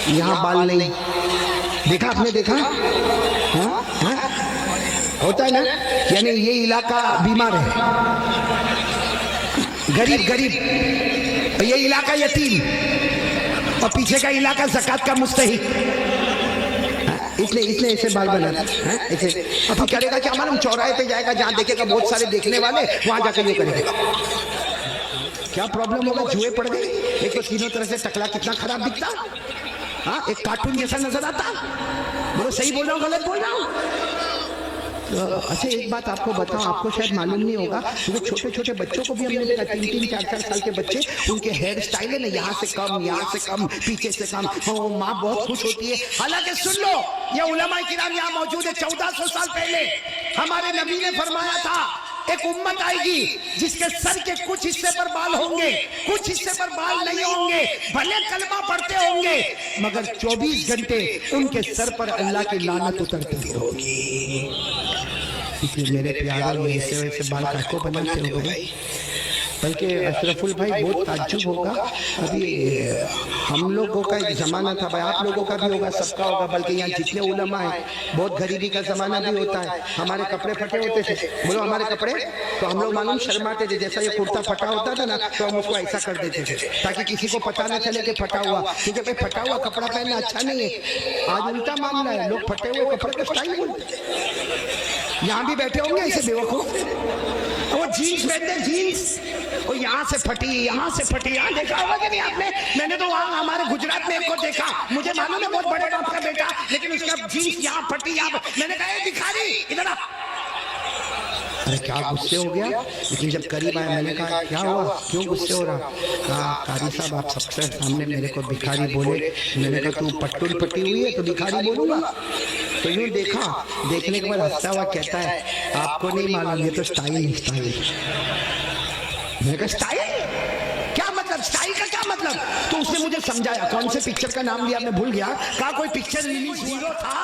यहाँ बाल नहीं। देखा आपने, देखा? हाँ हाँ होता है ना, यानी ये इलाका बीमार है, गरीब गरीब, ये इलाका यतीम, और पीछे का इलाका ज़कात का मुस्तहिक। इसलिए ऐसे बाल बनाता है ऐसे। अब करेगा कि हमारा चौराहे पे जाएगा, जहाँ देखेगा बहुत सारे देखने वाले, वहां जाकर ये करेगा। क्या प्रॉब्लम होगा? जुए पड़ गए। एक तो तीनों तरह से टकला कितना खराब दिखता, हाँ, एक कार्टून जैसा नजर आता। बोलो सही बोल रहा हूँ गलत बोल रहा हूँ? अच्छा एक बात आपको बताऊं, आपको शायद मालूम नहीं होगा, वो छोटे छोटे बच्चों को भी हमने देखा, 3-3, 4-4 साल के बच्चे, उनके हेयर स्टाइल है ना, यहाँ से कम, यहाँ से कम, पीछे से कम। वो माँ बहुत खुश होती है। हालांकि सुन लो, ये उलमा किराम यहाँ मौजूद है। 1400 साल पहले हमारे नबी ने फरमाया था, एक उम्मत आएगी जिसके सर के कुछ हिस्से पर बाल होंगे, कुछ हिस्से पर बाल नहीं होंगे, भले कलमा पढ़ते होंगे, मगर 24 घंटे उनके सर पर अल्लाह की लानत उतरती होगी। इसलिए मेरे प्यारे, ऐसे वैसे बाल काटको बनाते हो भाई। बल्कि अशरफुल भाई बहुत ताज्जुब होगा, अभी हम लोगों का एक ज़माना था भाई, आप लोगों का भी होगा, सबका होगा, बल्कि यहाँ जितने उलमा है, बहुत गरीबी का ज़माना भी होता है। हमारे कपड़े फटे होते थे, बोलो हमारे कपड़े, तो हम लोग मालूम शर्माते थे। जैसा ये कुर्ता फटा होता था ना, तो हम उसको ऐसा कर देते थे ताकि किसी को पता न चले कि फटा हुआ, क्योंकि भाई फटा हुआ कपड़ा पहनना अच्छा नहीं है। आज उल्टा मामला है, लोग फटे हुए कपड़े को स्टाइल बोलते। यहाँ भी बैठे होंगे ऐसे बेवकूफ, वो जीन्स पहनते, जीन्स और यहाँ से फटी, यहाँ से फटी। यहाँ देखा होगा कि नहीं आपने? मैंने तो वहाँ हमारे गुजरात में एक को देखा, मुझे मालूम है बहुत बड़े बाप का बेटा, लेकिन उसका जीन्स यहाँ फटी, यहाँ। मैंने कहा भिखारी इधर आ। अरे क्या गुस्से हो गया, लेकिन जब करीब आया मैंने कहा क्या हुआ, क्यों गुस्से हो रहा? कहा कारी साहब आप सबसे सामने मेरे को भिखारी बोले। मैंने कहा तू पट्टुल पट्टी हुई है तो भिखारी बोलूंगा? तो यूं देखा, देखने के बाद हंसता हुआ कहता है आपको नहीं मालूम, ये तो स्टाइल स्टाइल। मैंने कहा स्टाइल क्या मतलब, स्टाइल का क्या मतलब? तो उसने मुझे समझाया, कौन से पिक्चर का नाम लिया मैं भूल गया। कहा कोई पिक्चर रिलीज हीरो था,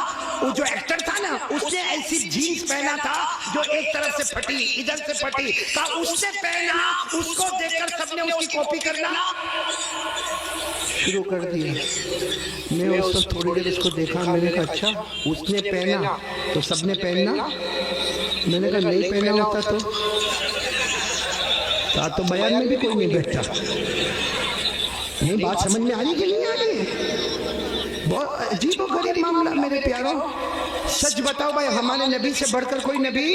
वो जो एक्टर था ना, उसने ऐसी जीन्स पहना था जो एक तरफ से फटी, इधर से फटी। कहा उसने पहना, उसको देखकर सबने उसकी कॉपी करना शुरू कर दिया। मैं उसको थोड़ी देर उसको देखा, मैंने कहा अच्छा उसने पहना तो सबने पहनना? मैंने कहा नहीं पहना होता तो बयान में भी कोई नहीं बैठता। नहीं बात समझ में आ रही कि नहीं आ रही है? बहुत अजीब और गरीब मामला मेरे प्यारों। सच बताओ भाई, हमारे नबी से बढ़कर कोई नबी?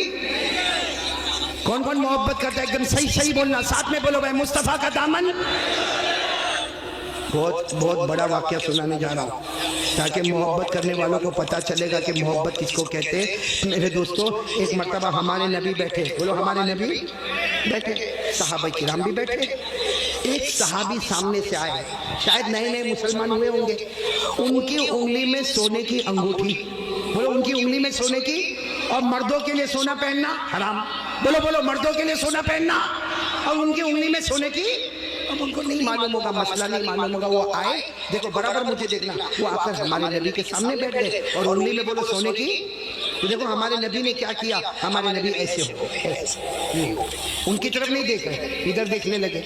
कौन कौन मोहब्बत करता है? एकदम सही सही बोलना, साथ में बोलो भाई, मुस्तफा का दामन। बहुत बहुत बड़ा वाक्य सुनाने जा रहा हूँ ताकि मोहब्बत करने वालों को पता चलेगा कि मोहब्बत किसको कहते हैं। मेरे दोस्तों, एक मर्तबा हमारे नबी बैठे, बोलो हमारे नबी बैठे, सहाबा किराम भी बैठे। एक सहाबी सामने से आए, शायद नए नए मुसलमान हुए होंगे। उनकी उंगली में सोने की अंगूठी, बोलो उनकी उंगली में सोने की। और मर्दों के लिए सोना पहनना हराम, बोलो बोलो मर्दों के लिए सोना पहनना, और उनकी उंगली में सोने की। अब उनको नहीं मालूम होगा, मसला नहीं मालूम होगा, वो आए, देखो बराबर मुझे देखना, वो आकर हमारे नबी के सामने बैठ गए और उंगली में बोलो सोने की। तो देखो हमारे नबी ने क्या किया, हमारे नबी ऐसे हो, ऐसे उनकी तरफ नहीं देख रहे, इधर देखने लगे।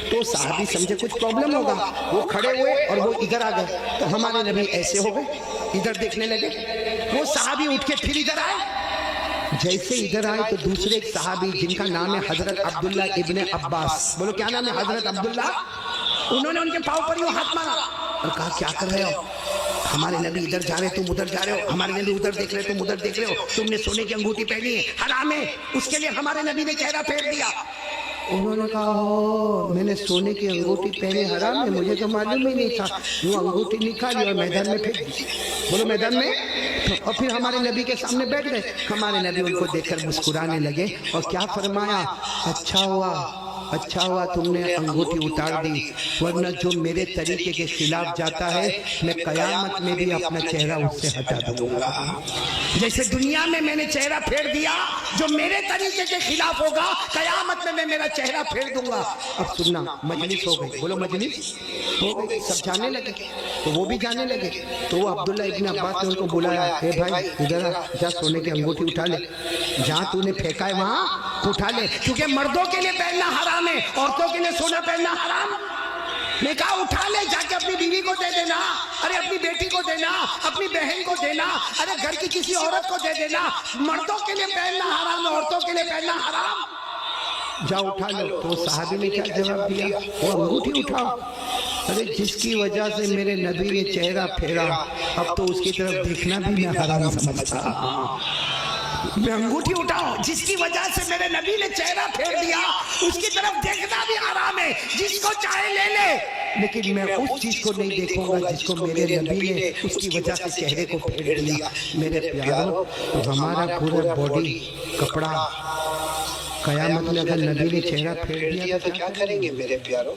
तो साहबी समझे कुछ प्रॉब्लम होगा, वो खड़े हुए और वो इधर आ गए। तो हमारे नबी ऐसे हो गए, इधर देखने लगे। वो साहबी उठ के फिर इधर आए। जैसे इधर आए तो दूसरे एक सहाबी जिनका नाम है हजरत अब्दुल्ला इब्ने अब्बास, बोलो क्या नाम है? हजरत अब्दुल्ला। उन्होंने उनके पाँव पर यूं हाथ मारा और कहा क्या कर रहे हो? हमारे नबी इधर जा रहे, तुम उधर जा रहे हो। हमारे नबी उधर देख रहे, तुम उधर देख रहे हो। तुमने सोने की अंगूठी पहनी है, हराम है। उसके लिए हमारे नबी ने चेहरा फेर दिया। उन्होंने कहा हो, मैंने सोने की अंगूठी पहनी हराम है, मुझे तो मालूम ही नहीं था। वो अंगूठी निकाली और मैदान में फेंक दी, बोलो मैदान में। और फिर हमारे नबी के सामने बैठ गए। हमारे नबी उनको देखकर मुस्कुराने लगे और क्या फरमाया, अच्छा हुआ तुमने अंगूठी उतार दी, वरना जो मेरे तरीके के खिलाफ जाता है मैं कयामत में भी अपना चेहरा उससे हटा दूंगा। जैसे दुनिया में मैंने चेहरा फेर दिया, जो मेरे तरीके के खिलाफ होगा कयामत में मैं मेरा चेहरा फेर दूंगा। अब सुनना, मजलिस हो गई, बोलो मजलिस हो गई, सब जाने लगे। तो वो भी जाने लगे। तो वो अब्दुल्ला इब्ने अब्बास ने उनको बुलाया, हे भाई इधर जा, सोने की अंगूठी उठा ले, जहाँ तूने फेंका है वहाँ उठा ले, क्योंकि मर्दों के लिए पहनना हराम है, औरतों के लिए सोना पहनना हराम। मैं कहा उठा ले, जाके अपनी बीवी को दे देना, अरे अपनी बेटी को देना, अपनी बहन को देना, अरे घर की किसी औरत को दे देना। मर्दों के लिए पहनना हराम, औरतों के लिए पहनना हराम। जाओ उठा लो। तो साहबी ने क्या जवाब दिया? वो अंगूठी उठाओ। अरे जिसकी वजह से मेरे नबी ने चेहरा फेरा, अब तो उसकी तरफ देखना भी मैं हराम समझता। मैं अंगूठी उठाओ, जिसकी वजह से मेरे नबी ने चेहरा फेर दिया, उसकी तरफ देखना भी हराम है। जिसको चाहे ले ले, लेकिन मैं उस चीज को नहीं देखूंगा जिसको मेरे नबी ने उसकी वजह से चेहरे को फेर दिया। मेरे प्यारों, तो हमारा पूरा बॉडी कपड़ा, कयामत में अगर नबी ने चेहरा फेर दिया तो क्या करेंगे मेरे प्यारों?